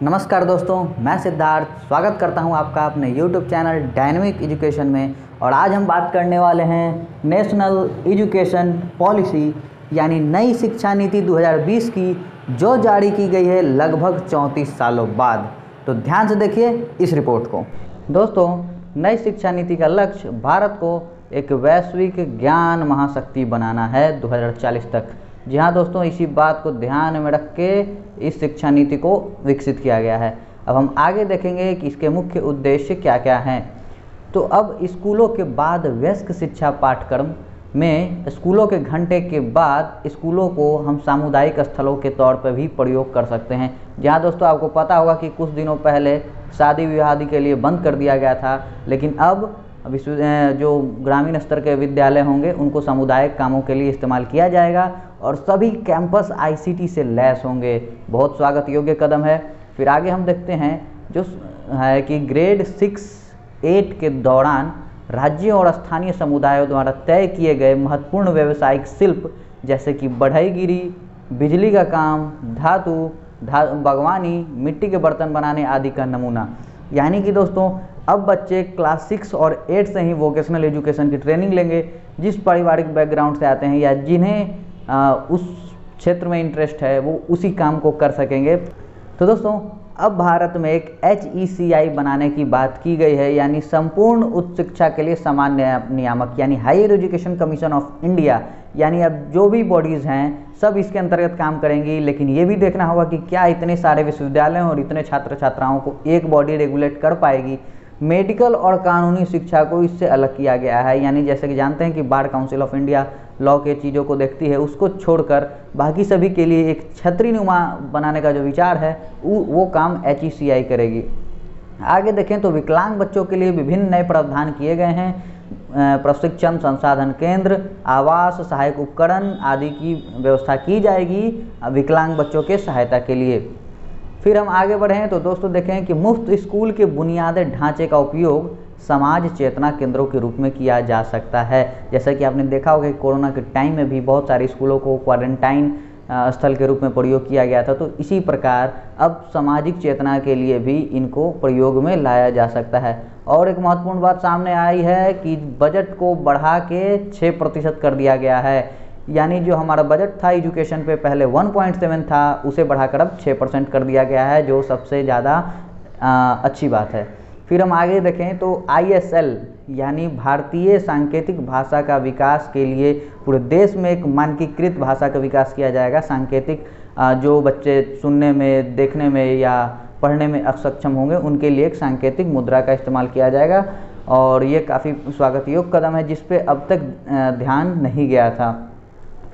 नमस्कार दोस्तों, मैं सिद्धार्थ स्वागत करता हूं आपका अपने YouTube चैनल डायनेमिक एजुकेशन में। और आज हम बात करने वाले हैं नेशनल एजुकेशन पॉलिसी यानी नई शिक्षा नीति 2020 की, जो जारी की गई है लगभग 34 सालों बाद। तो ध्यान से देखिए इस रिपोर्ट को। दोस्तों, नई शिक्षा नीति का लक्ष्य भारत को एक वैश्विक ज्ञान महाशक्ति बनाना है 2040 तक। जी हाँ दोस्तों, इसी बात को ध्यान में रख के इस शिक्षा नीति को विकसित किया गया है। अब हम आगे देखेंगे कि इसके मुख्य उद्देश्य क्या क्या हैं। तो अब स्कूलों के बाद वयस्क शिक्षा पाठ्यक्रम में स्कूलों के घंटे के बाद स्कूलों को हम सामुदायिक स्थलों के तौर पर भी प्रयोग कर सकते हैं। जहाँ दोस्तों आपको पता होगा कि कुछ दिनों पहले शादी विवाह आदि के लिए बंद कर दिया गया था, लेकिन अब जो ग्रामीण स्तर के विद्यालय होंगे उनको सामुदायिक कामों के लिए इस्तेमाल किया जाएगा और सभी कैंपस ICT से लैस होंगे। बहुत स्वागत योग्य कदम है। फिर आगे हम देखते हैं जो है कि ग्रेड 6-8 के दौरान राज्यों और स्थानीय समुदायों द्वारा तय किए गए महत्वपूर्ण व्यावसायिक शिल्प जैसे कि बढ़ईगिरी, बिजली का काम, धातु, बागवानी, मिट्टी के बर्तन बनाने आदि का नमूना। यानी कि दोस्तों अब बच्चे क्लास 6 और 8 से ही वोकेशनल एजुकेशन की ट्रेनिंग लेंगे। जिस पारिवारिक बैकग्राउंड से आते हैं या जिन्हें उस क्षेत्र में इंटरेस्ट है वो उसी काम को कर सकेंगे। तो दोस्तों अब भारत में एक HECI बनाने की बात की गई है, यानी संपूर्ण उच्च शिक्षा के लिए सामान्य नियामक, यानी higher education commission of India. यानी अब जो भी बॉडीज़ हैं सब इसके अंतर्गत काम करेंगी, लेकिन ये भी देखना होगा कि क्या इतने सारे विश्वविद्यालयों और इतने छात्र छात्राओं को एक बॉडी रेगुलेट कर पाएगी। मेडिकल और कानूनी शिक्षा को इससे अलग किया गया है, यानी जैसे कि जानते हैं कि bar council of India law के चीज़ों को देखती है, उसको छोड़कर बाकी सभी के लिए एक छतरीनुमा बनाने का जो विचार है वो काम HECI करेगी। आगे देखें तो विकलांग बच्चों के लिए विभिन्न नए प्रावधान किए गए हैं। प्रशिक्षण संसाधन केंद्र, आवास, सहायक उपकरण आदि की व्यवस्था की जाएगी विकलांग बच्चों के सहायता के लिए। फिर हम आगे बढ़ें तो दोस्तों देखें कि मुफ्त स्कूल के बुनियादी ढांचे का उपयोग समाज चेतना केंद्रों के रूप में किया जा सकता है। जैसा कि आपने देखा होगा कि कोरोना के टाइम में भी बहुत सारे स्कूलों को क्वारंटाइन स्थल के रूप में प्रयोग किया गया था। तो इसी प्रकार अब सामाजिक चेतना के लिए भी इनको प्रयोग में लाया जा सकता है। और एक महत्वपूर्ण बात सामने आई है कि बजट को बढ़ा के 6% कर दिया गया है। यानी जो हमारा बजट था एजुकेशन पे पहले 1.7 था, उसे बढ़ाकर अब 6% कर दिया गया है, जो सबसे ज़्यादा अच्छी बात है। फिर हम आगे देखें तो ISL यानी भारतीय सांकेतिक भाषा का विकास के लिए पूरे देश में एक मानकीकृत भाषा का विकास किया जाएगा। सांकेतिक जो बच्चे सुनने में, देखने में या पढ़ने में असक्षम होंगे उनके लिए एक सांकेतिक मुद्रा का इस्तेमाल किया जाएगा और ये काफ़ी स्वागत योग्य कदम है जिस पे अब तक ध्यान नहीं गया था।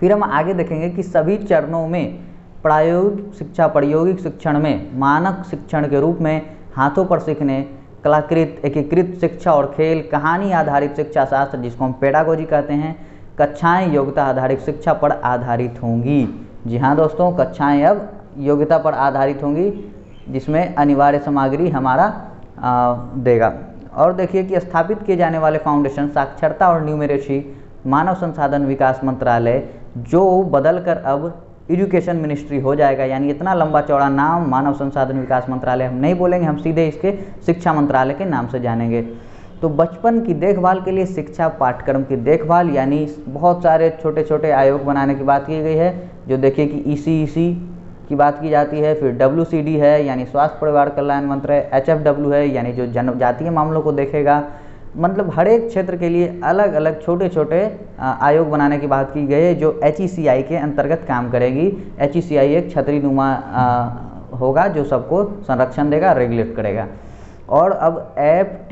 फिर हम आगे देखेंगे कि सभी चरणों में प्रायोगिक शिक्षण में मानक शिक्षण के रूप में हाथों पर सीखने, कलाकृत, एकीकृत शिक्षा और खेल, कहानी आधारित शिक्षा शास्त्र जिसको हम पेडागोजी कहते हैं, कक्षाएं योग्यता आधारित शिक्षा पर आधारित होंगी। जी हाँ दोस्तों, कक्षाएं अब योग्यता पर आधारित होंगी जिसमें अनिवार्य सामग्री हमारा देगा। और देखिए कि स्थापित किए जाने वाले फाउंडेशन साक्षरता और न्यूमेरेसी मानव संसाधन विकास मंत्रालय, जो बदलकर अब एजुकेशन मिनिस्ट्री हो जाएगा। यानी इतना लंबा चौड़ा नाम मानव संसाधन विकास मंत्रालय हम नहीं बोलेंगे, हम सीधे इसके शिक्षा मंत्रालय के नाम से जानेंगे। तो बचपन की देखभाल के लिए शिक्षा पाठ्यक्रम की देखभाल, यानी बहुत सारे छोटे छोटे आयोग बनाने की बात की गई है। जो देखिए कि ECEC की बात की जाती है, फिर WCD है यानी स्वास्थ्य परिवार कल्याण मंत्रालय, HFW है यानी जो जनजातीय मामलों को देखेगा। मतलब हर एक क्षेत्र के लिए अलग अलग छोटे छोटे आयोग बनाने की बात की गई है जो HECI के अंतर्गत काम करेगी। HECI एक छतरीनुमा होगा जो सबको संरक्षण देगा, रेगुलेट करेगा। और अब ऐप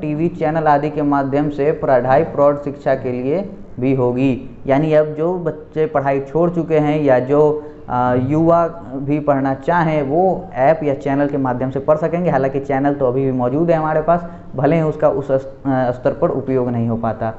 टीवी चैनल आदि के माध्यम से पढ़ाई प्रौढ़ शिक्षा के लिए भी होगी। यानी अब जो बच्चे पढ़ाई छोड़ चुके हैं या जो युवा भी पढ़ना चाहें वो ऐप या चैनल के माध्यम से पढ़ सकेंगे। हालांकि चैनल तो अभी भी मौजूद है हमारे पास, भले ही उसका उस स्तर पर उपयोग नहीं हो पाता।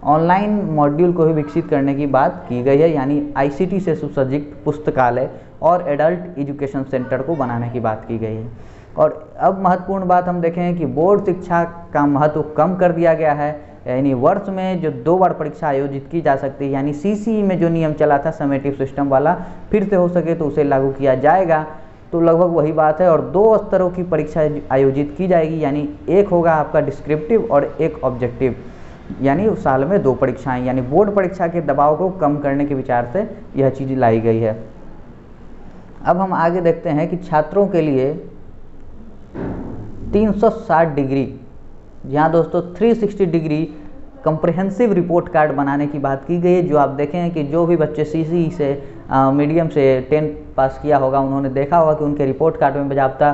ऑनलाइन मॉड्यूल को भी विकसित करने की बात की गई है, यानी ICT से सुसज्जित पुस्तकालय और एडल्ट एजुकेशन सेंटर को बनाने की बात की गई है। और अब महत्वपूर्ण बात हम देखें कि बोर्ड शिक्षा का महत्व कम कर दिया गया है। यानी वर्ष में जो 2 बार परीक्षा आयोजित की जा सकती है, यानी CCE में जो नियम चला था समेटिव सिस्टम वाला, फिर से हो सके तो उसे लागू किया जाएगा। तो लगभग वही बात है। और 2 स्तरों की परीक्षा आयोजित की जाएगी, यानी एक होगा आपका डिस्क्रिप्टिव और एक ऑब्जेक्टिव, यानी साल में 2 परीक्षाएं, यानी बोर्ड परीक्षा के दबाव को कम करने के विचार से यह चीज़ लाई गई है। अब हम आगे देखते हैं कि छात्रों के लिए 360 डिग्री, यहाँ दोस्तों 360 डिग्री कंप्रिहेंसिव रिपोर्ट कार्ड बनाने की बात की गई है। जो आप देखें कि जो भी बच्चे सीसी से मीडियम से 10 पास किया होगा, उन्होंने देखा होगा कि उनके रिपोर्ट कार्ड में बाकायदा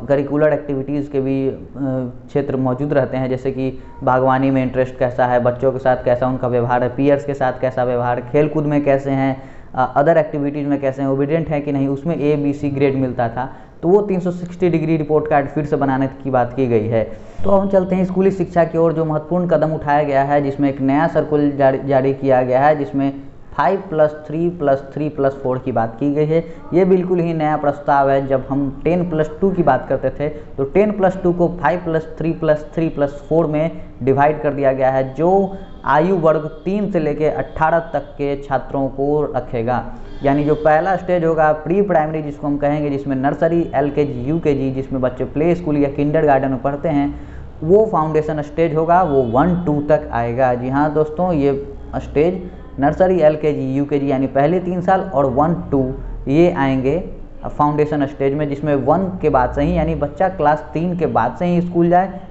करिकुलर एक्टिविटीज़ के भी क्षेत्र मौजूद रहते हैं, जैसे कि बागवानी में इंटरेस्ट कैसा है, बच्चों के साथ कैसा उनका व्यवहार है, पीयर्स के साथ कैसा व्यवहार, खेल कूद में कैसे हैं, अदर एक्टिविटीज़ में कैसे हैं, ओबीडियंट है कि नहीं, उसमें A-B-C ग्रेड मिलता था। तो वो 360 डिग्री रिपोर्ट कार्ड फिर से बनाने की बात की गई है। तो हम चलते हैं स्कूली शिक्षा की ओर, जो महत्वपूर्ण कदम उठाया गया है, जिसमें एक नया सर्कुलर जारी किया गया है, जिसमें 5+3+3+4 की बात की गई है। ये बिल्कुल ही नया प्रस्ताव है। जब हम 10+2 की बात करते थे तो 10+2 को 5+3+3+4 में डिवाइड कर दिया गया है, जो आयु वर्ग 3 से लेकर 18 तक के छात्रों को रखेगा। यानी जो पहला स्टेज होगा प्री प्राइमरी जिसको हम कहेंगे, जिसमें नर्सरी, LKG, UKG, जिसमें बच्चे प्ले स्कूल या किंडरगार्टन में पढ़ते हैं, वो फाउंडेशन स्टेज होगा, वो 1-2 तक आएगा। जी हाँ दोस्तों, ये स्टेज नर्सरी, LKG, UKG यानी पहले 3 साल और 1-2 ये आएंगे फाउंडेशन स्टेज में, जिसमें 1 के बाद से ही, यानी बच्चा क्लास 3 के बाद से ही स्कूल जाए,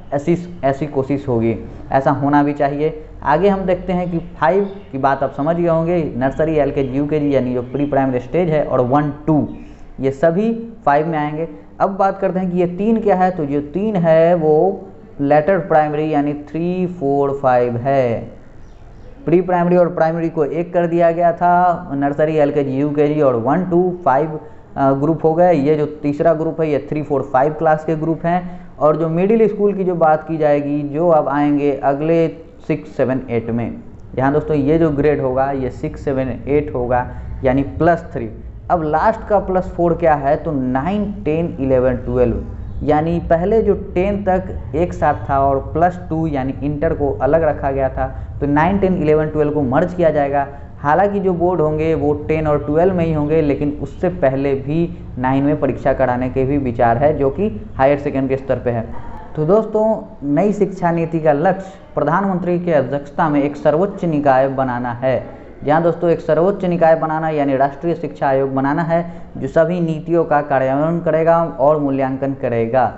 ऐसी कोशिश होगी, ऐसा होना भी चाहिए। आगे हम देखते हैं कि 5 की बात आप समझ गए होंगे, नर्सरी, LKG, UKG यानी जो प्री प्राइमरी स्टेज है, और 1-2 ये सभी 5 में आएंगे। अब बात करते हैं कि ये 3 क्या है, तो जो 3 है वो लेटर प्राइमरी यानी 3, 4, 5 है। प्री प्राइमरी और प्राइमरी को एक कर दिया गया था, नर्सरी, LKG, UKG और 1-2 5 ग्रुप हो गए। ये जो तीसरा ग्रुप है ये 3, 4, 5 क्लास के ग्रुप हैं। और जो मिडिल स्कूल की जो बात की जाएगी, जो अब आएंगे अगले 6, 7, 8 में। यहाँ दोस्तों ये जो ग्रेड होगा ये 6, 7, 8 होगा, यानी +3। अब लास्ट का +4 क्या है, तो 9, 10, 11, 12, यानी पहले जो 10 तक एक साथ था और +2 यानी इंटर को अलग रखा गया था, तो 9, 10, 11, 12 को मर्ज किया जाएगा। हालांकि जो बोर्ड होंगे वो 10 और 12 में ही होंगे, लेकिन उससे पहले भी 9 में परीक्षा कराने के भी विचार है, जो कि हायर सेकेंडरी स्तर पे है। तो दोस्तों, नई शिक्षा नीति का लक्ष्य प्रधानमंत्री की अध्यक्षता में एक सर्वोच्च निकाय बनाना है। जहाँ दोस्तों एक सर्वोच्च निकाय बनाना यानी राष्ट्रीय शिक्षा आयोग बनाना है, जो सभी नीतियों का कार्यान्वयन करेगा और मूल्यांकन करेगा।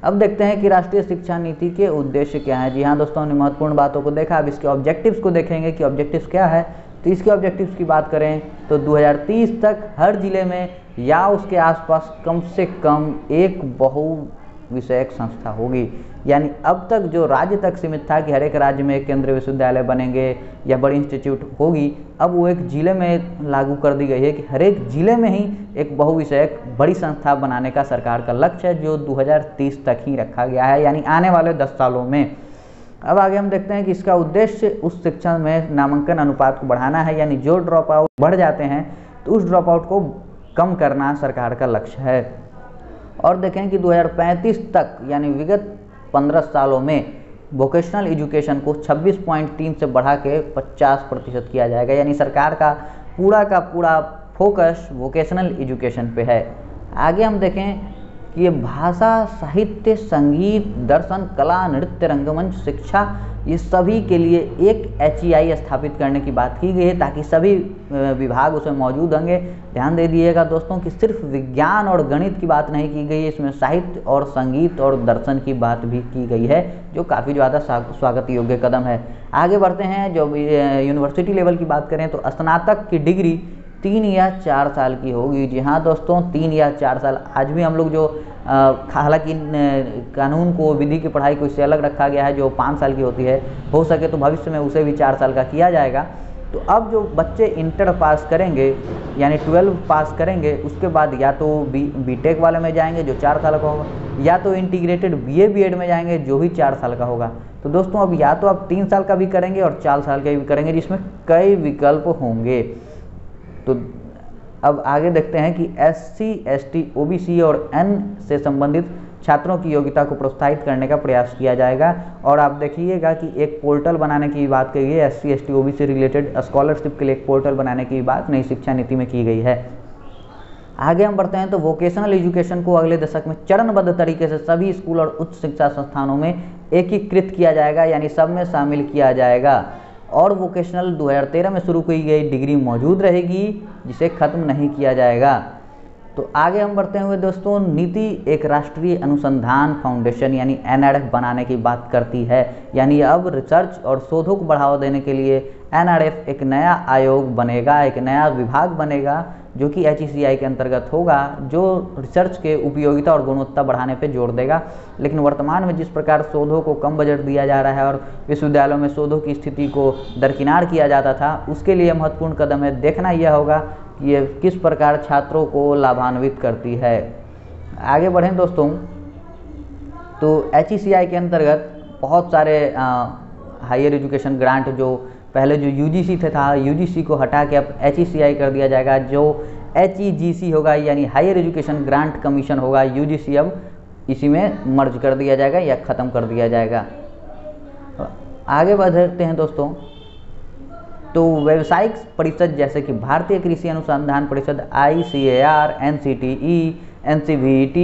अब देखते हैं कि राष्ट्रीय शिक्षा नीति के उद्देश्य क्या है। जी हाँ दोस्तों, हमने महत्वपूर्ण बातों को देखा। अब इसके ऑब्जेक्टिव्स को देखेंगे कि ऑब्जेक्टिव्स क्या है। तो इसके ऑब्जेक्टिव्स की बात करें तो 2030 तक हर जिले में या उसके आसपास कम से कम एक बहु विषयक संस्था होगी। यानी अब तक जो राज्य तक सीमित था कि हर एक राज्य में एक केंद्रीय विश्वविद्यालय बनेंगे या बड़ी इंस्टीट्यूट होगी, अब वो एक जिले में लागू कर दी गई है कि हर एक जिले में ही एक बहुविषयक बड़ी संस्था बनाने का सरकार का लक्ष्य है, जो 2030 तक ही रखा गया है, यानी आने वाले 10 सालों में। अब आगे हम देखते हैं कि इसका उद्देश्य उस शिक्षा में नामांकन अनुपात को बढ़ाना है, यानी जो ड्रॉप आउट बढ़ जाते हैं तो उस ड्रॉप आउट को कम करना सरकार का लक्ष्य है। और देखें कि 2035 तक यानी विगत 15 सालों में वोकेशनल एजुकेशन को 26.3 से बढ़ा के 50% किया जाएगा, यानी सरकार का पूरा फोकस वोकेशनल एजुकेशन पे है। आगे हम देखें कि ये भाषा, साहित्य, संगीत, दर्शन, कला, नृत्य, रंगमंच, शिक्षा, ये सभी के लिए एक HEI स्थापित करने की बात की गई है, ताकि सभी विभाग उसमें मौजूद होंगे। ध्यान दे दिएगा दोस्तों कि सिर्फ विज्ञान और गणित की बात नहीं की गई है, इसमें साहित्य और संगीत और दर्शन की बात भी की गई है, जो काफ़ी ज़्यादा स्वागत योग्य कदम है। आगे बढ़ते हैं, जो यूनिवर्सिटी लेवल की बात करें तो स्नातक की डिग्री 3 या 4 साल की होगी। जी हाँ दोस्तों, 3 या 4 साल। आज भी हम लोग जो हालांकि कानून को, विधि की पढ़ाई को इससे अलग रखा गया है, जो 5 साल की होती है, हो सके तो भविष्य में उसे भी 4 साल का किया जाएगा। तो अब जो बच्चे इंटर पास करेंगे यानी 12 पास करेंगे, उसके बाद या तो बीटेक वाले में जाएंगे जो 4 साल का होगा, या तो इंटीग्रेटेड BA BEd में जाएंगे जो भी 4 साल का होगा। तो दोस्तों अब या तो आप 3 साल का भी करेंगे और 4 साल का भी करेंगे, जिसमें कई विकल्प होंगे। तो अब आगे देखते हैं कि SC, ST, OBC और N से संबंधित छात्रों की योग्यता को प्रोत्साहित करने का प्रयास किया जाएगा। और आप देखिएगा कि एक पोर्टल बनाने की बात की गई है, SC, ST, OBC related scholarship के लिए एक पोर्टल बनाने की बात नई शिक्षा नीति में की गई है। आगे हम बढ़ते हैं तो वोकेशनल एजुकेशन को अगले दशक में चरणबद्ध तरीके से सभी स्कूल और उच्च शिक्षा संस्थानों में एकीकृत किया जाएगा, यानी सब में शामिल किया जाएगा। और वोकेशनल 2013 में शुरू की गई डिग्री मौजूद रहेगी, जिसे खत्म नहीं किया जाएगा। तो आगे हम बढ़ते हुए दोस्तों, नीति एक राष्ट्रीय अनुसंधान फाउंडेशन यानी NRF बनाने की बात करती है, यानी अब रिसर्च और शोधों को बढ़ावा देने के लिए NRF एक नया आयोग बनेगा, एक नया विभाग बनेगा जो कि HECI के अंतर्गत होगा, जो रिसर्च के उपयोगिता और गुणवत्ता बढ़ाने पर जोर देगा। लेकिन वर्तमान में जिस प्रकार शोधों को कम बजट दिया जा रहा है और विश्वविद्यालयों में शोधों की स्थिति को दरकिनार किया जाता था, उसके लिए महत्वपूर्ण कदम है। देखना यह होगा कि ये किस प्रकार छात्रों को लाभान्वित करती है। आगे बढ़ें दोस्तों, तो HECI के अंतर्गत बहुत सारे हायर एजुकेशन ग्रांट, जो पहले जो UGC था UGC को हटा के अब HECI कर दिया जाएगा। जो HEGC होगा यानी हायर एजुकेशन ग्रांट कमीशन होगा, UGC अब इसी में मर्ज कर दिया जाएगा या ख़त्म कर दिया जाएगा। आगे बढ़ते हैं दोस्तों, तो व्यावसायिक परिषद जैसे कि भारतीय कृषि अनुसंधान परिषद, ICAR, NCTE, NCVET,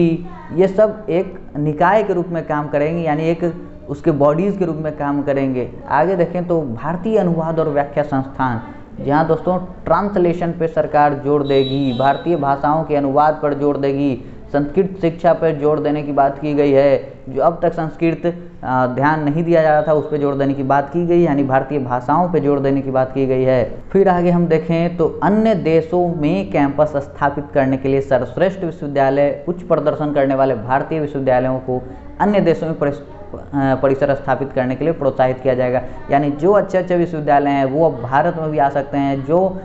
ये सब एक निकाय के रूप में काम करेंगे, यानी एक उसके बॉडीज़ के रूप में काम करेंगे। आगे देखें तो भारतीय अनुवाद और व्याख्या संस्थान, जहाँ दोस्तों ट्रांसलेशन पे सरकार जोर देगी, भारतीय भाषाओं के अनुवाद पर जोर देगी, संस्कृत शिक्षा पर जोर देने की बात की गई है। जो अब तक संस्कृत ध्यान नहीं दिया जा रहा था, उस पर जोर देने की बात की गई, यानी भारतीय भाषाओं पर जोर देने की बात की गई है। फिर आगे हम देखें तो अन्य देशों में कैंपस स्थापित करने के लिए सर्वश्रेष्ठ विश्वविद्यालय, उच्च प्रदर्शन करने वाले भारतीय विश्वविद्यालयों को अन्य देशों में परिसर स्थापित करने के लिए प्रोत्साहित किया जाएगा। यानी जो अच्छे अच्छे विश्वविद्यालय हैं वो अब भारत में भी आ सकते हैं, जो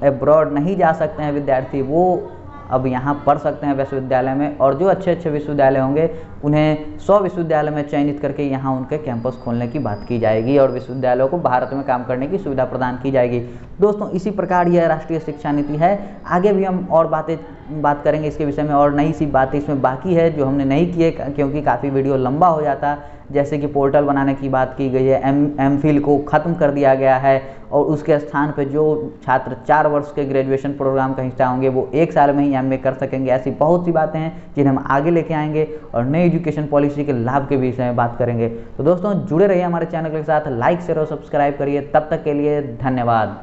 अब्रॉड नहीं जा सकते हैं विद्यार्थी वो अब यहाँ पढ़ सकते हैं विश्वविद्यालय में, और जो अच्छे अच्छे विश्वविद्यालय होंगे उन्हें 100 विश्वविद्यालय में चयनित करके यहाँ उनके कैंपस खोलने की बात की जाएगी और विश्वविद्यालयों को भारत में काम करने की सुविधा प्रदान की जाएगी। दोस्तों इसी प्रकार यह राष्ट्रीय शिक्षा नीति है। आगे भी हम और बात करेंगे इसके विषय में, और नई सी बातें इसमें बाकी है जो हमने नहीं किए क्योंकि काफ़ी वीडियो लंबा हो जाता। जैसे कि पोर्टल बनाने की बात की गई है, MPhil को ख़त्म कर दिया गया है और उसके स्थान पर जो छात्र 4 वर्ष के ग्रेजुएशन प्रोग्राम का हिस्सा होंगे वो 1 साल में ही MA कर सकेंगे। ऐसी बहुत सी बातें हैं जिन्हें हम आगे लेके आएंगे और नई एजुकेशन पॉलिसी के लाभ के विषय में बात करेंगे। तो दोस्तों जुड़े रहिए हमारे चैनल के साथ, लाइक शेयर और सब्सक्राइब करिए। तब तक के लिए धन्यवाद।